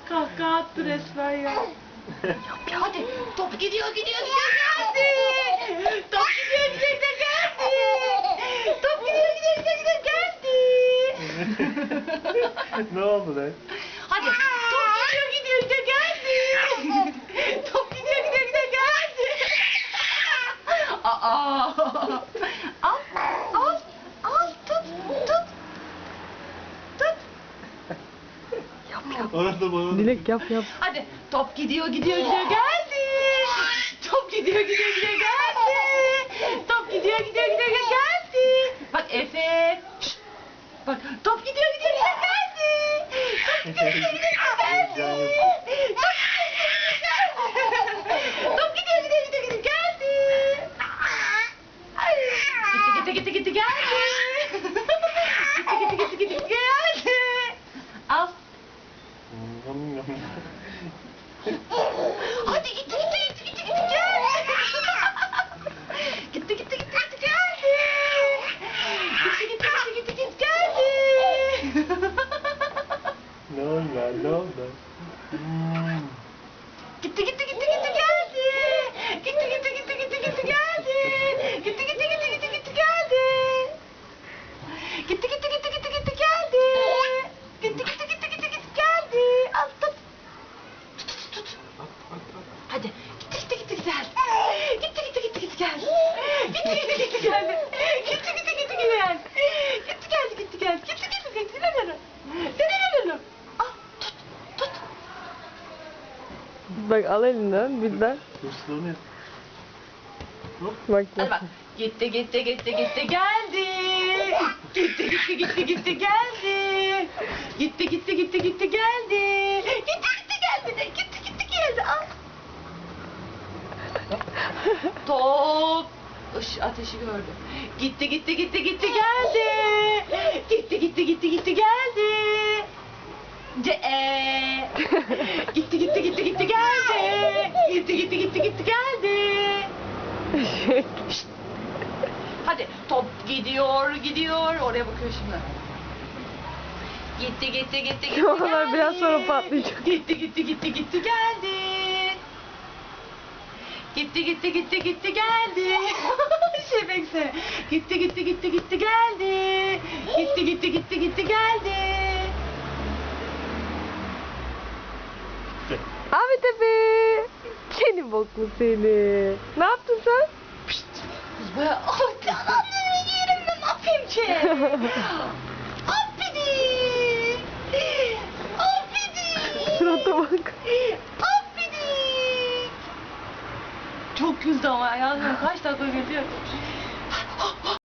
Kahkaha attı resmen ya. Yap ya hadi. Top gidiyor gidiyor gidiyor geldi. Top gidiyor gidiyor gidiyor geldi. Top gidiyor gidiyor gidiyor gidiyor geldi. Ne oldu lan? Hadi top gidiyor gidiyor gidiyor geldi. Top gidiyor gidiyor gidiyor geldi. Aa. Al al al tut tut. Tut. Yap yap. Orada bana. Dilek yap yap. Hadi top gidiyor gidiyor gidiyor geldi. Top gidiyor gidiyor gidiyor geldi. Top gidiyor gidiyor gidiyor gidiyor geldi. Bak Efe. Şşt. Bak top gidiyor gidiyor gidiyor geldi. Top gidiyor gidiyor gidiyor gidiyor geldi. Top gidiyor gidiyor gidiyor gidiyor geldi. Gitti gitti gitti gitti geldi. Gitti gitti gitti gitti geldi. Al. Hadi gitti gitti gitti gitti gitti geldi. Gitti gitti gitti gitti geldi. Gitti gitti gitti gitti gitti geldi. Ne oldu lan? Ne oldu? Gitti gitti gitti gitti geldi. Gitti gitti gitti gitti gitti geldi. Gitti gitti gitti gitti gitti geldi. Gitti gitti gitti gitti gitti geldi. Gitti gitti gitti gitti gitti geldi. Al tut. Tut. Hadi. Gitti gitti gitti gitti geldi. Gitti gitti gitti gitti geldi. Gitti gitti gitti geldi. Gitti gitti gitti geldi. Gitti geldi gitti geldi. Gitti gitti gitti. Lelelelele. Al tut tut. Bak al elinden birden. Hırslanıyor. Bak Hadi bak. Gitti gitti gitti gitti geldi. Gitti gitti gitti gitti geldi. Gitti gitti gitti gitti geldi. Gitti gitti geldi. Gitti gitti geldi. Al. Top. Ateşi gördüm. Gitti gitti gitti gitti geldi. Gitti gitti gitti gitti geldi. Gitti gitti gitti gitti geldi. Gitti gitti gitti gitti geldi. Şşt. Hadi top gidiyor gidiyor. Oraya bakıyor şimdi. Gitti gitti gitti gitti Onlar geldi. biraz sonra patlayacak. Gitti gitti gitti gitti geldi. Gitti gitti gitti gitti geldi. Şebekse. Gitti gitti gitti gitti geldi. Gitti gitti gitti gitti geldi. Ahmet Efe. Seni boklu seni. Ne yaptın sen? Pişt. Kız baya anamları yerim ben ne yapayım ki? Affedi. Affedi. Surata bak. Affedi. Çok güldü ama ya. Kaç dakika gülüyor.